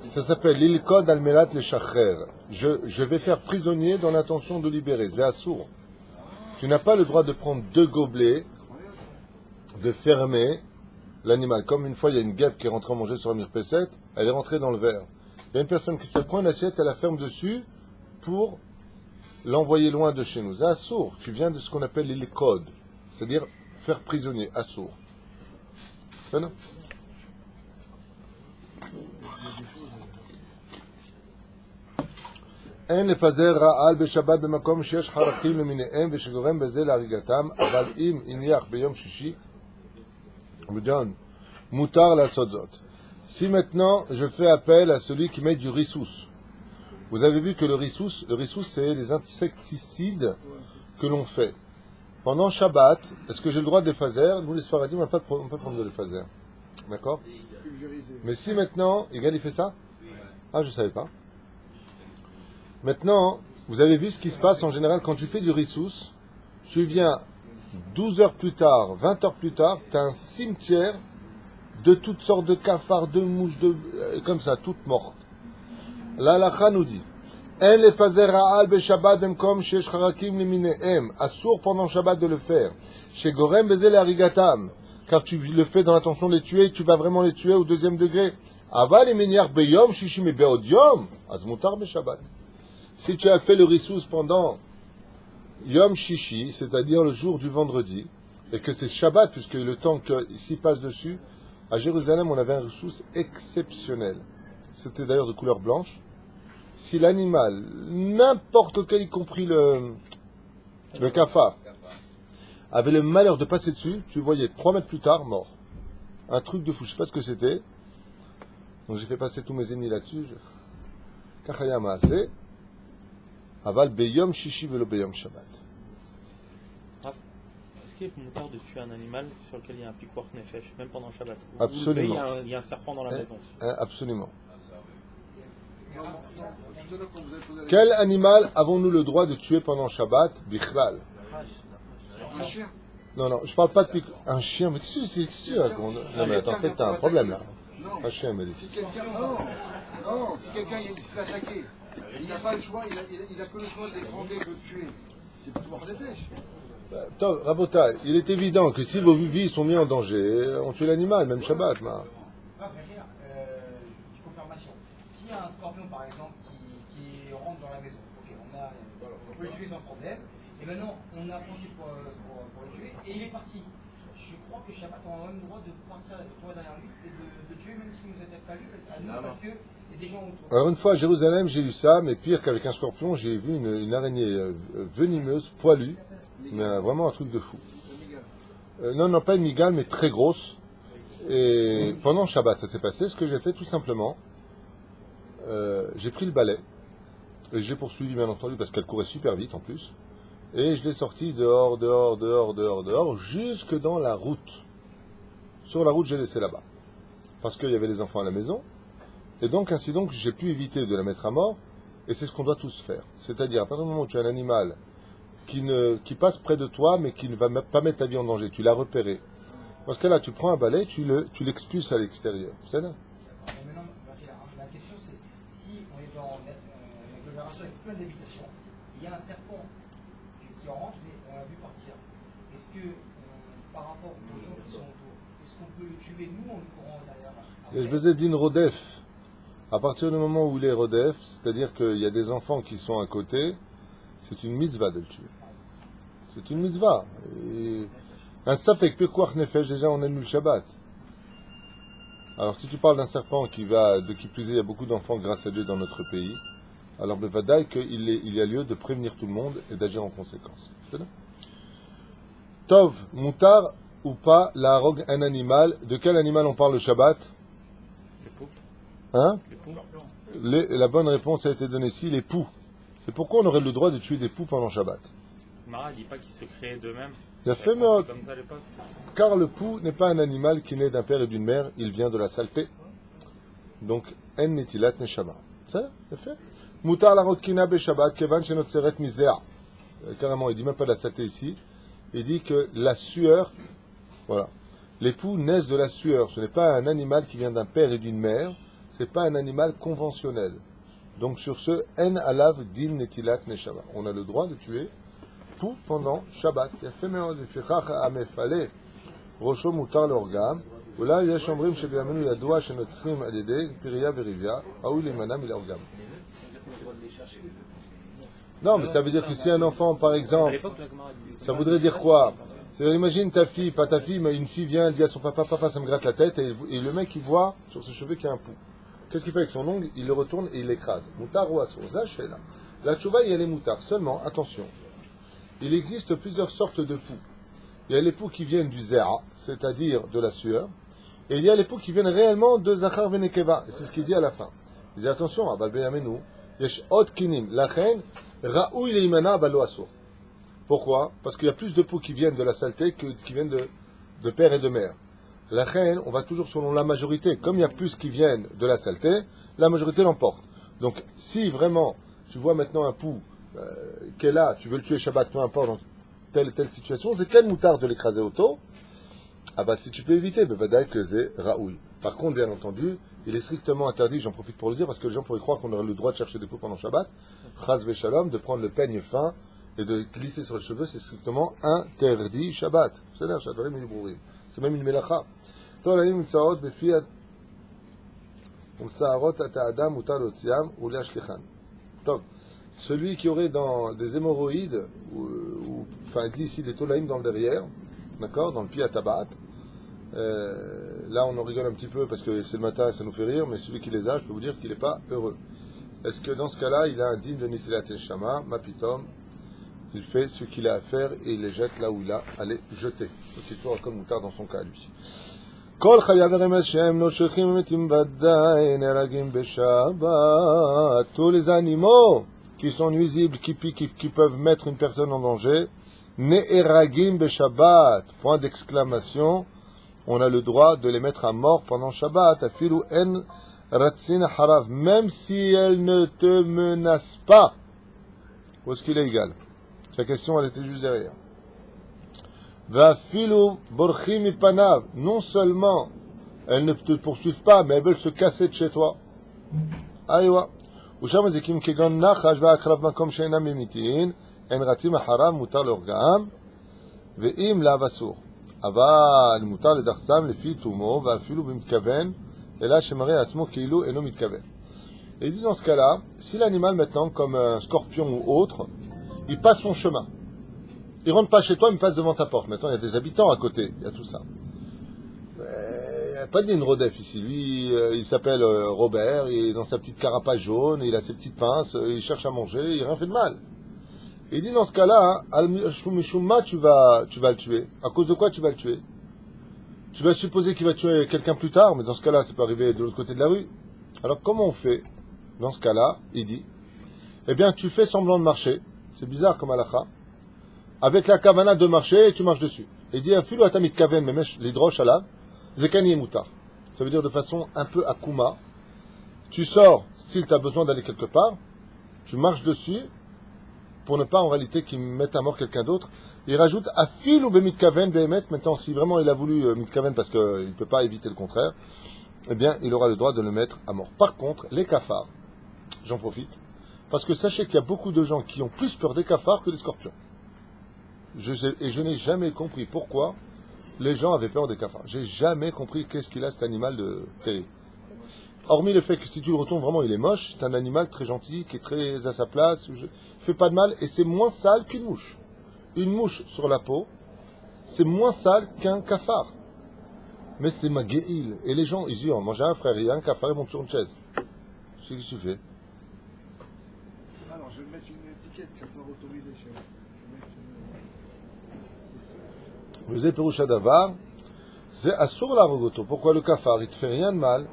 Ça s'appelle l'ilkod al-melat le shachrer. Je vais faire prisonnier dans l'intention de libérer. C'est assour. Tu n'as pas le droit de prendre 2 gobelets, de fermer l'animal. Comme une fois, il y a une guêpe qui est rentrée manger sur la mirpesset, elle est rentrée dans le verre. Il y a une personne qui se prend une assiette, elle la ferme dessus pour l'envoyer loin de chez nous. Assour, tu viens de ce qu'on appelle les codes, c'est-à-dire faire prisonnier. Assour. Ça non? אין לפזר רעל בשבת במקום שיש חרקים למיניהם ושגורם בזה להריגתם, אבל אם הניח ביום שישי, מותר לעשות זאת. Si maintenant je fais appel à celui qui met du rissous, vous avez vu que le rissous c'est les insecticides que l'on fait. Pendant Shabbat, est-ce que j'ai le droit de les phaser? Nous les Sfaradim, on ne peut pas prendre de les phaser. D'accord? Mais si maintenant, Igal il fait ça? Ah, je ne savais pas. Maintenant, vous avez vu ce qui se passe en général quand tu fais du rissous, tu viens 12 heures plus tard, 20 heures plus tard, tu as un cimetière de toutes sortes de cafards, de mouches, comme ça, toutes mortes. L'Halakha nous dit, En le fazer ra'al be Shabbat bemkom shesh charakim liminehem, assour pendant Shabbat de le faire, chez Gorem bezel arigatam, car tu le fais dans l'intention de les tuer, tu vas vraiment les tuer au 2e degré. Aval emeniach beyom shishim beod yom, azmutar be Shabbat. Si tu as fait le rissous pendant Yom Shishi, c'est-à-dire le jour du vendredi, et que c'est Shabbat, puisque le temps s'y passe dessus, à Jérusalem, on avait un rissous exceptionnel. C'était d'ailleurs de couleur blanche. Si l'animal, n'importe lequel, y compris le cafard, avait le malheur de passer dessus, tu voyais 3 mètres plus tard, mort. Un truc de fou, je ne sais pas ce que c'était. Donc j'ai fait passer tous mes ennemis là-dessus. Kachaya Maaseh. Aval beyom shishi velo beyom Shabbat. Est-ce qu'il est moutarde de tuer un animal sur lequel il y a un piquoir nefesh, même pendant Shabbat? Absolument. Il y a un serpent dans la maison. Absolument. Quel animal avons-nous le droit de tuer pendant Shabbat? Bichlal. Un chien. Non, je parle pas de un chien, mais qu'est-ce que tu racontes? Non, mais attends, t'as un problème là. Un chien, mais Si quelqu'un, si quelqu'un il se fait attaquer, il n'a pas le choix, il a que le choix d'étrangler, de tuer. C'est pas mort des pêches. Attends, Rabotai, il est évident que si vos vies sont mises en danger, on tue l'animal, même Shabbat. Confirmation. S'il y a un scorpion, par exemple, qui rentre dans la maison, ok, on peut le tuer sans problème. Et maintenant, on a approché pour le tuer et il est parti. Je crois que Shabbat, on a même le droit de partir toi derrière lui et de tuer même s'il ne nous attaque pas lui, à nous, parce qu'il y a des gens autour. Alors une fois à Jérusalem, j'ai eu ça, mais pire qu'avec un scorpion, j'ai vu une araignée venimeuse, poilue, mais vraiment un truc de fou. Non, pas une migale, mais très grosse. Et pendant Shabbat, ça s'est passé. Ce que j'ai fait, tout simplement, j'ai pris le balai, et je l'ai poursuivi, bien entendu, parce qu'elle courait super vite en plus. Et je l'ai sorti dehors, jusque dans la route. Sur la route, j'ai laissé là-bas. Parce qu'il y avait les enfants à la maison. Et donc, ainsi donc, j'ai pu éviter de la mettre à mort. Et c'est ce qu'on doit tous faire. C'est-à-dire, à partir du moment où tu as un animal qui passe près de toi, mais qui ne va pas mettre ta vie en danger, tu l'as repéré. Dans ce cas-là, tu prends un balai, tu l'expulses à l'extérieur. C'est ça? Maintenant, la question c'est, si on est dans une agglomération avec plein d'habitations, il y a un serpent qui rentre, mais on l'a vu partir. Est-ce que, par rapport aux gens qui sont autour, est-ce qu'on peut le tuer, nous, en le courant derrière? Et je vous ai dit une rodef. À partir du moment où il est rodef, c'est-à-dire qu'il y a des enfants qui sont à côté, c'est une mitzvah de le tuer. C'est une mitzvah. Et un safek pekuach nefesh, déjà on annule le Shabbat. Alors si tu parles d'un serpent qui plus est, il y a beaucoup d'enfants grâce à Dieu dans notre pays, alors bevadaï qu'il y a lieu de prévenir tout le monde et d'agir en conséquence. C'est là. Tov, moutar ou pas, la rogue, un animal. De quel animal on parle le Shabbat? Les poux. Hein? Les poux. La bonne réponse a été donnée ici, les poux. Et pourquoi on aurait le droit de tuer des poux pendant Shabbat? Mara dit pas qu'ils se créaient d'eux-mêmes. Il a fait Comme ça à l'époque. car le pou n'est pas un animal qui naît d'un père et d'une mère, il vient de la saleté. Donc, en netilat neshama. Ça, c'est fait. Mutar la rotkina be Shabbat, kevan shenotzeret misea. Carrément, il dit même pas de la saleté ici. Il dit que la sueur, voilà. Les poux naissent de la sueur. Ce n'est pas un animal qui vient d'un père et d'une mère. C'est pas un animal conventionnel. Donc sur ce, en alav din netilat neshama. On a le droit de tuer pou pendant Shabbat. Il a fait fichach amefale rosho mutar l'orgam. Oula yesh omrim shebiamenu yadoua shenotzrim adede piriya verivia aoui lemana milorgam. Non, mais ça veut dire que si un enfant, par À exemple, l'époque, la Gemara dit ça voudrait dire quoi? Imagine ta fille, pas ta fille, mais une fille vient, elle dit à son papa, papa, ça me gratte la tête, et le mec, il voit sur ses cheveux qu'il y a un pou. Qu'est-ce qu'il fait avec son ongle? Il le retourne et il l'écrase. Moutar ou assour, là. La tchouva, il y a les moutards. Seulement, attention, il existe plusieurs sortes de poux. Il y a les poux qui viennent du zera, c'est-à-dire de la sueur, et il y a les poux qui viennent réellement de zachar venekeva. Et c'est ce qu'il dit à la fin. Il dit attention, à balbeyamenu, yesh od kinim, lachen, raoui leimana balo assour. Pourquoi? Parce qu'il y a plus de poux qui viennent de la saleté que qui viennent de père et de mère. La reine, on va toujours selon la majorité. Comme il y a plus qui viennent de la saleté, la majorité l'emporte. Donc, si vraiment, tu vois maintenant un pou qui est là, tu veux le tuer Shabbat, peu importe, dans telle et telle situation, c'est quel moutard de l'écraser auto? Ah bah, si tu peux éviter, ben vadaï que c'est raoui. Par contre, bien entendu, il est strictement interdit, j'en profite pour le dire, parce que les gens pourraient croire qu'on aurait le droit de chercher des poux pendant Shabbat, chas veshalom, de prendre le peigne fin et de glisser sur les cheveux, c'est strictement interdit Shabbat. C'est-à-dire, c'est même une melacha. Celui qui aurait dans des hémorroïdes, enfin dit ici des tolaïm dans le derrière, d'accord, dans le pied à tabat, là on en rigole un petit peu parce que c'est le matin et ça nous fait rire, mais celui qui les a, je peux vous dire qu'il n'est pas heureux. Est-ce que dans ce cas-là, il a un digne de Nitilat Shama, Mapitom, il fait ce qu'il a à faire et il les jette là où il a à les jeter. Donc il faut comme moutard dans son cas lui. Kol chayav remes shem noshechim metim vadai neragim beshabbat. Tous les animaux qui sont nuisibles, qui piquent, qui peuvent mettre une personne en danger, ne'eragim beshabbat. Point d'exclamation. On a le droit de les mettre à mort pendant Shabbat. Afilu en ratzin harav. Même si elles ne te menacent pas. Où est-ce qu'il est égal? Sa question, elle était juste derrière. Vafilu borchim ipanav. Non seulement elles ne te poursuivent pas, mais elles veulent se casser de chez toi. Aïwa. Usham zikim kegon nachash va'akrav makom she'enam mimitin. En ratzim haram mutar l'orgam. Ve'im la'avasur. אבל מותר לדחסם לפי תומו ואפילו במתכוון אלא שמראה עצמו כאילו אינו מתכוון. Et il dit dans ce cas-là, si l'animal maintenant, comme un scorpion ou autre, il passe son chemin. Il rentre pas chez toi, mais il passe devant ta porte. Maintenant, il y a des habitants à côté, il y a tout ça. Il n'y a pas de Din Rodef ici. Lui, il s'appelle Robert, il est dans sa petite carapace jaune, il a ses petites pinces, il cherche à manger, il n'a rien fait de mal. Il dit dans ce cas-là, Al-Mishumma, tu vas le tuer. À cause de quoi tu vas le tuer? Tu vas supposer qu'il va tuer quelqu'un plus tard, mais dans ce cas-là, ça peut arriver de l'autre côté de la rue. Alors comment on fait? Dans ce cas-là, il dit, eh bien, tu fais semblant de marcher. C'est bizarre comme halakha. Avec la kavana de marcher, et tu marches dessus. Il dit, afilu atamit kaven memesh l'hydrosh alav, zekani et moutar. Ça veut dire de façon un peu akuma. Tu sors, s'il t'a besoin d'aller quelque part, tu marches dessus, pour ne pas en réalité qu'il mette à mort quelqu'un d'autre. Il rajoute afilu bemitkaven behemet. Maintenant, si vraiment il a voulu mitkaven parce qu'il ne peut pas éviter le contraire, eh bien, il aura le droit de le mettre à mort. Par contre, les cafards, j'en profite, parce que sachez qu'il y a beaucoup de gens qui ont plus peur des cafards que des scorpions. Et je n'ai jamais compris pourquoi les gens avaient peur des cafards. J'ai jamais compris qu'est-ce qu'il a cet animal de terrible. Hormis le fait que si tu le retournes vraiment, il est moche, c'est un animal très gentil, qui est très à sa place, il fait pas de mal, et c'est moins sale qu'une mouche. Une mouche sur la peau, c'est moins sale qu'un cafard. Mais c'est ma guéhil. Et les gens, ils disent, moi j'ai un frère, il y a un cafard, ils montent sur une chaise. C'est ce que tu fais. Alors, je vais mettre une étiquette cafard autorisé chez moi. Vous avez Péroucha Davar, c'est Assur la Rogoto. Pourquoi le cafard? Il ne te fait rien de mal.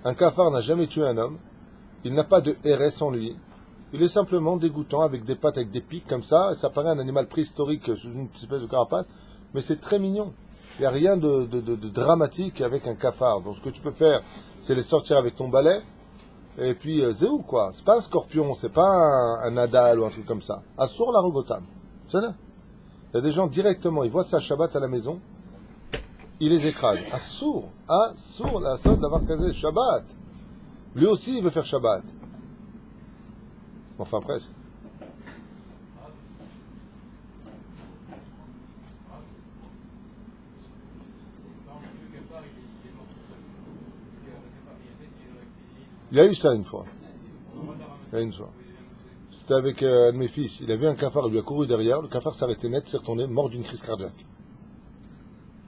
Un cafard n'a jamais tué un homme. Il n'a pas de RS en lui. Il est simplement dégoûtant avec des pattes, avec des pics comme ça. Ça paraît un animal préhistorique sous une espèce de carapace. Mais c'est très mignon. Il n'y a rien de dramatique avec un cafard. Donc ce que tu peux faire, c'est les sortir avec ton balai. Et puis, c'est où quoi? C'est pas un scorpion, c'est pas un Nadal ou un truc comme ça. Assur la Rogotam. C'est ça? Il y a des gens directement, ils voient ça Shabbat à la maison, ils les écrasent. Assur la sorte d'avoir casé Shabbat. Lui aussi, il veut faire Shabbat. Enfin, presque. Il y a eu ça une fois. Il y a une fois. C'était avec un de mes fils. Il a vu un cafard, il lui a couru derrière. Le cafard s'est arrêté net, s'est retourné, mort d'une crise cardiaque.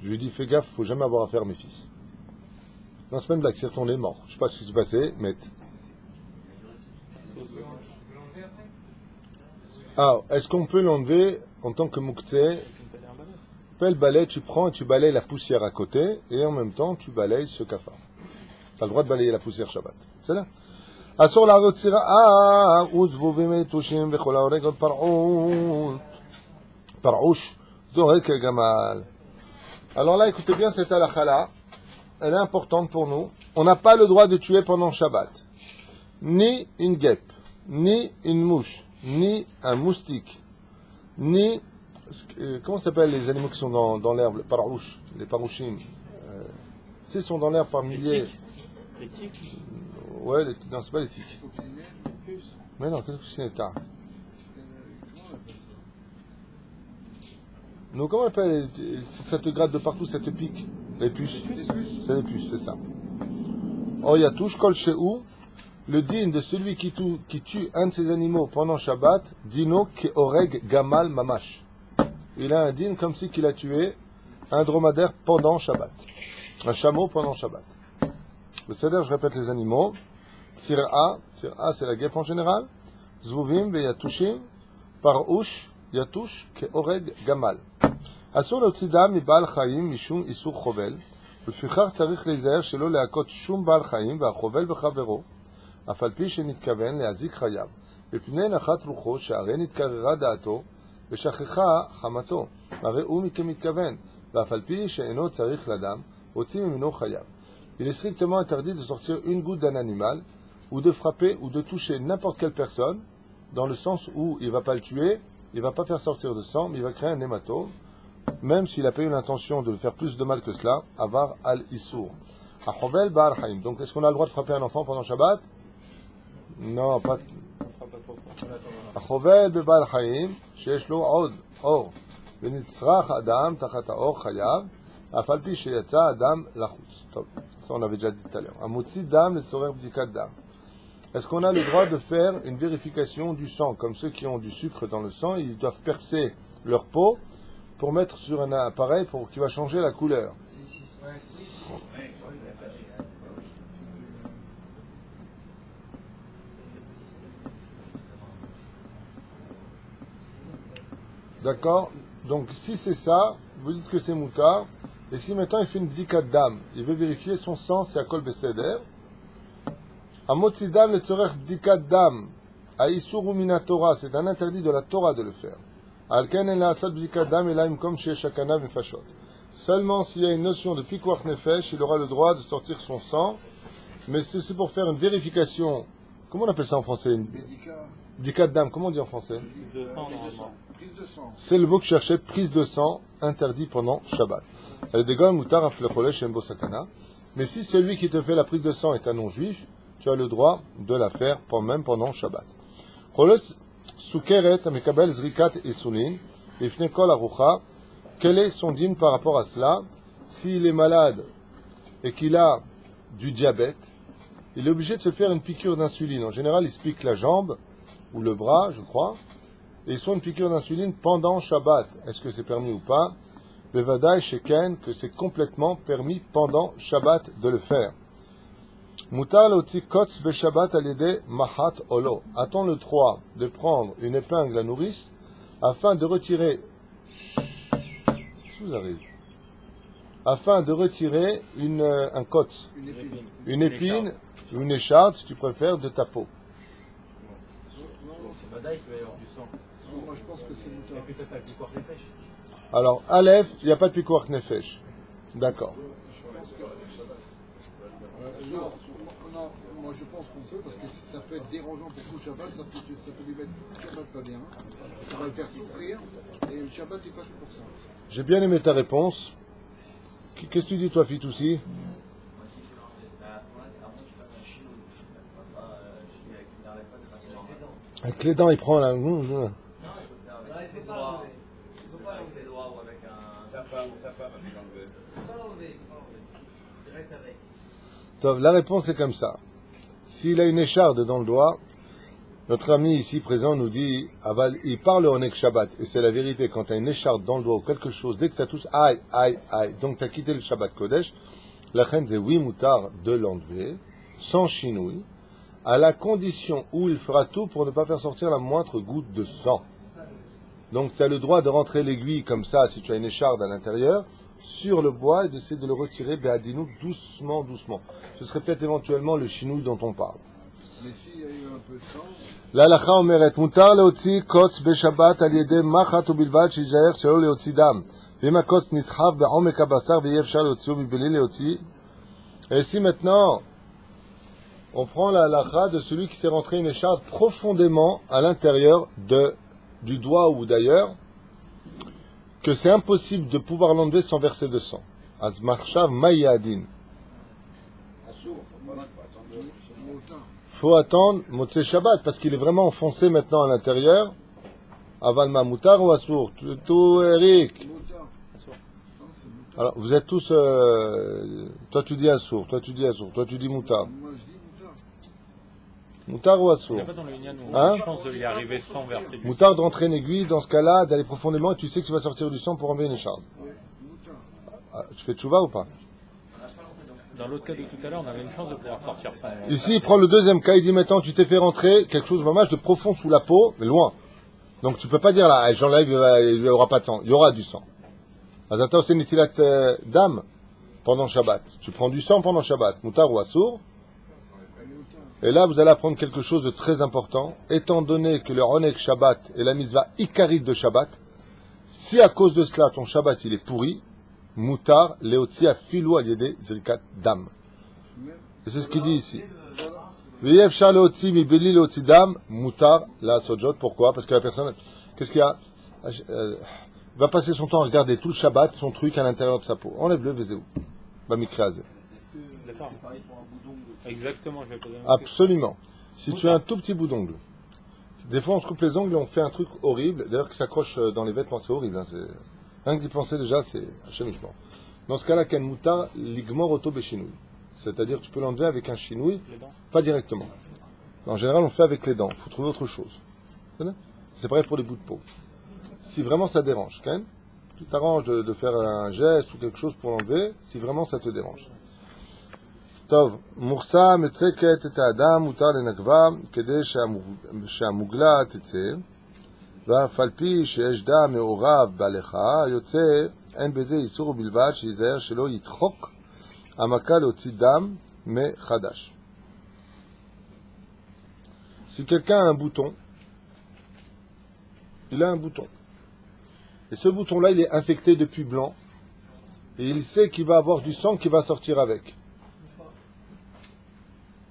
Je lui ai dit, fais gaffe, faut jamais avoir affaire à mes fils. Non, c'est pas une blague, s'est retourné, mort. Je sais pas ce qui s'est passé, mais... Ah, est-ce qu'on peut l'enlever en tant que mouktsé? Pelle balai, tu prends et tu balayes la poussière à côté, et en même temps, tu balayes ce cafard. Tu as le droit de balayer la poussière Shabbat. C'est là. אסור לעשות צירה, וזבובים יתושים וכל ההורג עוד פרעוש, זורק כגמל. Alors là, écoutez bien cette halakha-là, elle est importante pour nous. On n'a pas le droit de tuer pendant Shabbat. Ni une guêpe, ni une mouche, ni un moustique, ni... comment s'appellent les animaux qui sont dans l'herbe? Parouch, les parouchim. Tu sais, ils sont dans l'herbe par milliers. Les tiques. Ouais, non, c'est pas les tiques. Mais non, quelle coccinelle t'as? Donc, comment on appelle? Ça te gratte de partout, ça te pique. Les puces. C'est les puces, c'est ça. Oh, yatouche kol she'u, le din de celui qui tue un de ces animaux pendant Shabbat, dino ke oreg gamal mamash. Il a un din comme si qu'il a tué un dromadaire pendant Shabbat. Un chameau pendant Shabbat. Le seder, je répète les animaux. Tsira, c'est la guêpe en général. Zvuvim ve yatushim, parouch, yatush, ke oreg gamal. Asur l'otzida mi baal chaim mishum isur chovel. ולפיכך צריך להיזהר שלא להכות שום בעל חיים והחובל בחברו, אף על פי שנתכוון להזיק חייו, מפני נחת רוחו שהרי נתקררה דעתו ושכחה חמתו, הרי הוא כמתכוון, ואף על פי שאינו צריך לדם, הוציא ממנו חייו. Il est strictement interdit de sortir une goutte d'un animal, ou de frapper, ou de toucher n'importe quelle personne, dans le sens où il ne va pas le tuer, il ne va pas faire sortir de sang, mais il va créer un hématome, même s'il n'a pas eu l'intention de le faire plus de mal que cela, avar al-issour. Achovel bar haim. Donc, est-ce qu'on a le droit de frapper un enfant pendant Shabbat? Non, pas. Achovel bar haim, sheyesh lo od, or. Venitzrach adam tachat haor chayav, afal pi sheyatza adam lachutz. Top. Ça, on avait déjà dit tout à l'heure. Amotzi dam le tzorer bdikat dam. est-ce qu'on a le droit de faire une vérification du sang? Comme ceux qui ont du sucre dans le sang, ils doivent percer leur peau pour mettre sur un appareil pour qui va changer la couleur. D'accord? Donc si c'est ça, vous dites que c'est moutard. Et si maintenant il fait une bdikat dam, il veut vérifier son sang, c'est à kol beseder. Amotzidam le tzorech bdikat dam, a isuru mina Torah, c'est un interdit de la Torah de le faire. Alken en la asad bdikat dam elaim kom chez shakana mefashot. Seulement s'il y a une notion de pikuach nefesh, il aura le droit de sortir son sang. Mais c'est pour faire une vérification. Comment on appelle ça en français? Bdikat dam, comment on dit en français? De sang, normalement. Prise de sang. C'est le mot que je cherchais, prise de sang, interdit pendant Shabbat. Mais si celui qui te fait la prise de sang est un non-juif, tu as le droit de la faire même pendant Shabbat. Quel est son dîme par rapport à cela? S'il est malade et qu'il a du diabète, il est obligé de se faire une piqûre d'insuline. En général, il se pique la jambe ou le bras, je crois, et ils font une piqûre d'insuline pendant Shabbat. Est-ce que c'est permis ou pas? Bevadaï Sheken, que c'est complètement permis pendant Shabbat de le faire. Mutar l'otzi kotz be Shabbat al-yede mahat olo. A-t-on le droit de prendre une épingle à nourrice afin de retirer... Qu'est-ce vous arrive? Afin de retirer un kotz, une épine ou une écharde, si tu préfères, de ta peau. C'est Badaï qui va y avoir du sang. Moi, je pense que c'est moutard. Et puis peut-être avec du poire des pêches. Alors, Aleph, il n'y a pas de pikuach nefesh. D'accord. Non, moi je pense qu'on peut parce que ça peut être dérangeant pour tout Shabbat, ça peut lui mettre Shabbat pas bien, ça va le faire souffrir, et le Shabbat est pas fait pour ça. J'ai bien aimé ta réponse. Qu'est-ce que tu dis, toi, Fitoussi? Avec les dents, il prend la... La réponse est comme ça. S'il a une écharde dans le doigt, notre ami ici présent nous dit, il parle en Ek Shabbat, et c'est la vérité, quand tu as une écharde dans le doigt ou quelque chose, dès que ça touche, aïe, aïe, aïe, donc tu as quitté le Shabbat Kodesh, la reine c'est oui moutard de l'enlever, sans chinouille, à la condition où il fera tout pour ne pas faire sortir la moindre goutte de sang. Donc tu as le droit de rentrer l'aiguille comme ça, si tu as une écharde à l'intérieur, sur le bois et d'essayer de le retirer, béadinou, doucement, doucement. Ce serait peut-être éventuellement le chinouille dont on parle. Mais s'il y a eu un peu de sang... להלכה אומרת, מותר להוציא קוץ בשבת על ידי מחט ובלבד שיזהר שלא להוציא דם. ואם הקוץ נדחף בעומק הבשר ואי אפשר להוציאו מבלי להוציא. Et si maintenant, on prend la halakha de celui qui s'est rentré une écharde profondément à l'intérieur du doigt ou d'ailleurs, que c'est impossible de pouvoir l'enlever sans verser de sang. Az marshav mayadin. Faut attendre Motzei Shabbat parce qu'il est vraiment enfoncé maintenant à l'intérieur. Aval ma moutar ou assour? Tout Eric. Alors vous êtes tous. Toi tu dis assour, toi tu dis assour, toi tu dis moutar. Moi je dis moutard. Moutar ou Il assour? n'y a pas dans le Inyan où on Hein? a une chance de y arriver sans verser du sang. Moutar de rentrer une aiguille, dans ce cas-là, d'aller profondément et tu sais que tu vas sortir du sang pour enlever une écharde. Ouais, moutard. Ah, tu fais tchouva ou pas? Dans l'autre cas de tout à l'heure, on avait une chance de pouvoir sortir sans. Ici, il prend le deuxième cas, il dit maintenant tu t'es fait rentrer quelque chose vraiment de profond sous la peau, mais loin. Donc tu peux pas dire là, ah, j'enlève, il n'y aura pas de sang. Il y aura du sang. Azata aussi nitilat dam pendant Shabbat. Tu prends du sang pendant Shabbat, moutar ou assour. Et là, vous allez apprendre quelque chose de très important. Étant donné que le Onek Shabbat est la mitzvah ikarit de Shabbat, si à cause de cela ton Shabbat il est pourri, moutar leotzi afilou al-yede zrikat dam. Et c'est ce qu'il dit ici. V'yev shar leotzi mi beli leotzi dam, moutar la sojot. Pourquoi? Parce que la personne, qu'est-ce qu'il y a? Va passer son temps à regarder tout le Shabbat, son truc à l'intérieur de sa peau. Enlève-le, vezéou. Va m'écraser. D'accord. Exactement, je vais poser une Absolument. Si tu as un tout petit bout d'ongle, des fois on se coupe les ongles et on fait un truc horrible, d'ailleurs qui s'accroche dans les vêtements, c'est horrible. Hein, rien que d'y penser déjà, c'est chemichement. Dans ce cas-là, ken mutar ligmor auto béchinouille. C'est-à-dire tu peux l'enlever avec un chinouille, les dents. pas directement. En général, on le fait avec les dents. Il faut trouver autre chose. C'est pareil pour les bouts de peau. Si vraiment ça dérange, quand même, tu t'arranges de faire un geste ou quelque chose pour l'enlever, si vraiment ça te dérange. טוב, מורסה מצקת את האדם מותר לנקבה כדי שהמוגלה תצא, ואף על פי שיש דם מעורב בהלכה, יוצא אין בזה איסור בלבד שיזהר שלא ידחוק המכה להוציא דם מחדש. Si quelqu'un a un bouton, il a un bouton. Et ce bouton-là, il est infecté depuis blanc. Et il sait qu'il va avoir du sang qui va sortir avec.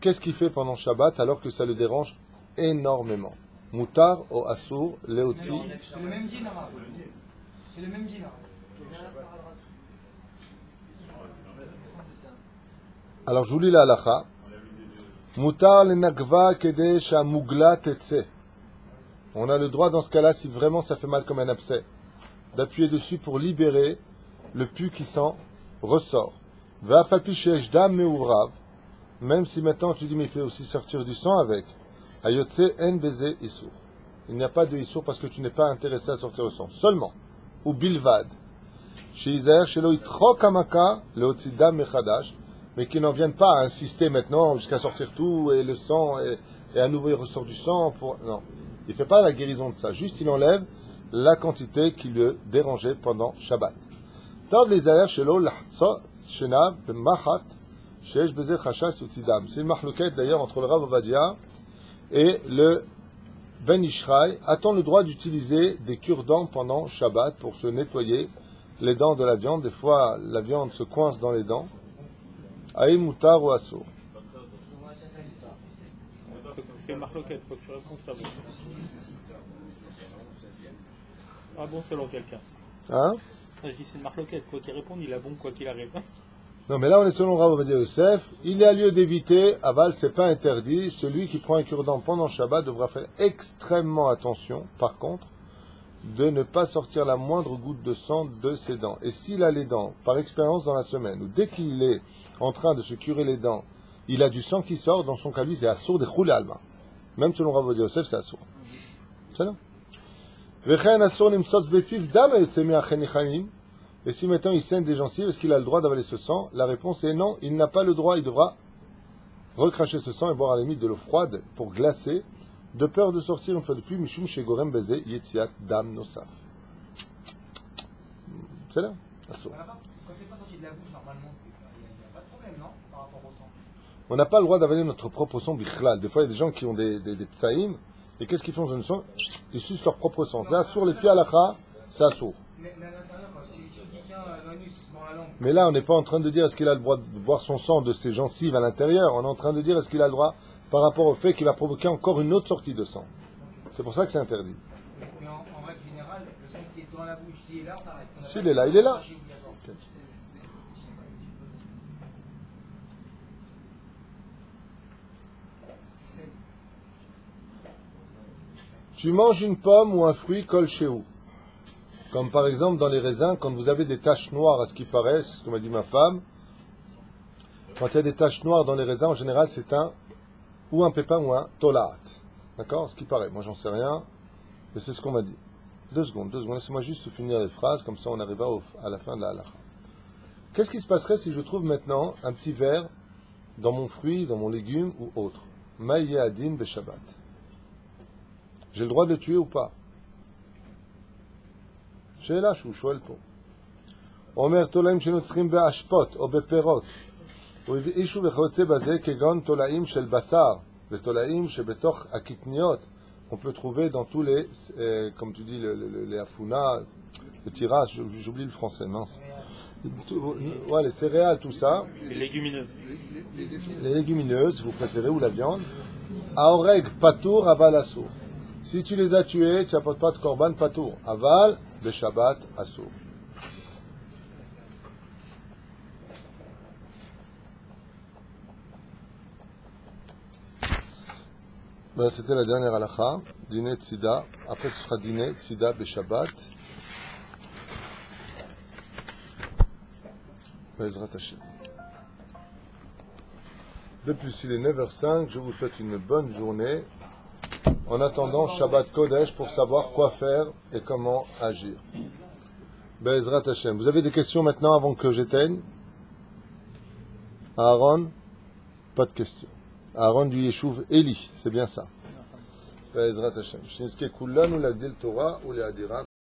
Qu'est-ce qu'il fait pendant Shabbat alors que ça le dérange énormément? Moutar ou Assour, Leotzi. C'est le même din arabe. C'est le même din arabe. Alors je vous lis la halakha. Moutar le nakva kede shamugla tetse. On a le droit dans ce cas-là, si vraiment ça fait mal comme un abcès, d'appuyer dessus pour libérer le pus qui s'en ressort. Va'afalpi sheyesh dam meurav. Même si maintenant tu dis mais il fait aussi sortir du sang avec. Ayotse en beze issour. Il n'y a pas de issour parce que tu n'es pas intéressé à sortir le sang. Seulement. Ou bilvad. Sheizaer shelo yitrok hamaka leotzi dam mechadash. Mais qu'ils n'en viennent pas à insister maintenant jusqu'à sortir tout et le sang et à nouveau il ressort du sang. Non, il ne fait pas la guérison de ça. Juste il enlève la quantité qui le dérangeait pendant Shabbat. Tav les aer shelo lachtso shenav b'machat sheesh beze chashash utzidam. C'est une mahlouket d'ailleurs entre le Rav Ovadia et le Ben Ishraï. A-t-on le droit d'utiliser des cure-dents pendant Shabbat pour se nettoyer les dents de la viande? Des fois la viande se coince dans les dents. Aïe moutar ou assour. C'est une marloquette, faut que tu répondes ta bon. Ah bon selon quelqu'un. Hein? Je dis c'est une marloquette, quoi qu'il réponde, il a bon quoi qu'il arrive. Non mais là on est selon Rav Ovadia Yosef. Il y a lieu d'éviter, aval c'est pas interdit. Celui qui prend un cure-dent pendant Shabbat devra faire extrêmement attention, par contre, de ne pas sortir la moindre goutte de sang de ses dents. Et s'il a les dents, par expérience dans la semaine, ou dès qu'il est en train de se curer les dents, il a du sang qui sort, dans son cas lui c'est assour de choule alma. Même selon Rav Ovadia Yosef c'est assour. C'est là. Et si maintenant il saigne des gencives, est-ce qu'il a le droit d'avaler ce sang? La réponse est non, il n'a pas le droit, il devra recracher ce sang et boire à la limite de l'eau froide pour glacer, de peur de sortir une fois de plus, mishum shegorem beze yetziat dam nosaf. C'est là, assour. Quand c'est pas sorti de la bouche, normalement, il n'y a pas de problème, non? Par rapport au sang. On n'a pas le droit d'avaler notre propre sang bichlal. Des fois, il y a des gens qui ont des psaïm, et qu'est-ce qu'ils font dans le sang? Ils sucent leur propre sang. C'est assour, les filles halakha, c'est assour. Mais à l'intérieur, quand si tu dis tiens, l'anus, il se mord la langue. Mais là, on n'est pas en train de dire est-ce qu'il a le droit de boire son sang de ses gencives à l'intérieur. On est en train de dire est-ce qu'il a le droit par rapport au fait qu'il va provoquer encore une autre sortie de sang. C'est pour ça que c'est interdit. Mais en règle générale, le sang qui est dans la bouche, s'il est là, pareil. S'il est là, il est là. Okay. Tu manges une pomme ou un fruit kol shehu. Comme par exemple dans les raisins, quand vous avez des taches noires, à ce qui paraît, c'est ce que m'a dit ma femme, quand il y a des taches noires dans les raisins, en général, c'est ou un pépin ou un tolat. D'accord? Ce qui paraît. Moi, j'en sais rien, mais c'est ce qu'on m'a dit. 2 secondes. Laissez-moi juste finir les phrases, comme ça on arrivera à la fin de la halakha. Qu'est-ce qui se passerait si je trouve maintenant un petit verre dans mon fruit, dans mon légume ou autre? Maïe adin be Shabbat. J'ai le droit de le tuer ou pas? שאלה שהוא שואל פה. הוא אומר תולעים שנוצרים באשפות או בפירות ואישו וכיוצא בזה כגון תולעים של בשר ותולעים שבתוך הקטניות on peut trouver dans tous les comme tu dis les afuna, le tirage, j'oublie le français, mince. Ouais, les céréales, tout ça. Les légumineuses. Les légumineuses, vous préférez, ou la viande. Aoreg patour aval assour. Si tu les as tués, tu n'apportes pas de korban patour. Aval de Shabbat assour. Ben, c'était la dernière halakha, dîner tzida. Après ce sera dîner tzida be Shabbat. Bezrat Hashem. Depuis s'il est 9h05, je vous souhaite une bonne journée. En attendant Shabbat Kodesh pour savoir quoi faire et comment agir. Be'ezrat Hashem. Vous avez des questions maintenant avant que j'éteigne? Aaron? Pas de questions. Aaron du Yeshuv Eli, c'est bien ça. Be'ezrat Hashem. Shinske Kullan ou la Dil Torah ou les Adira.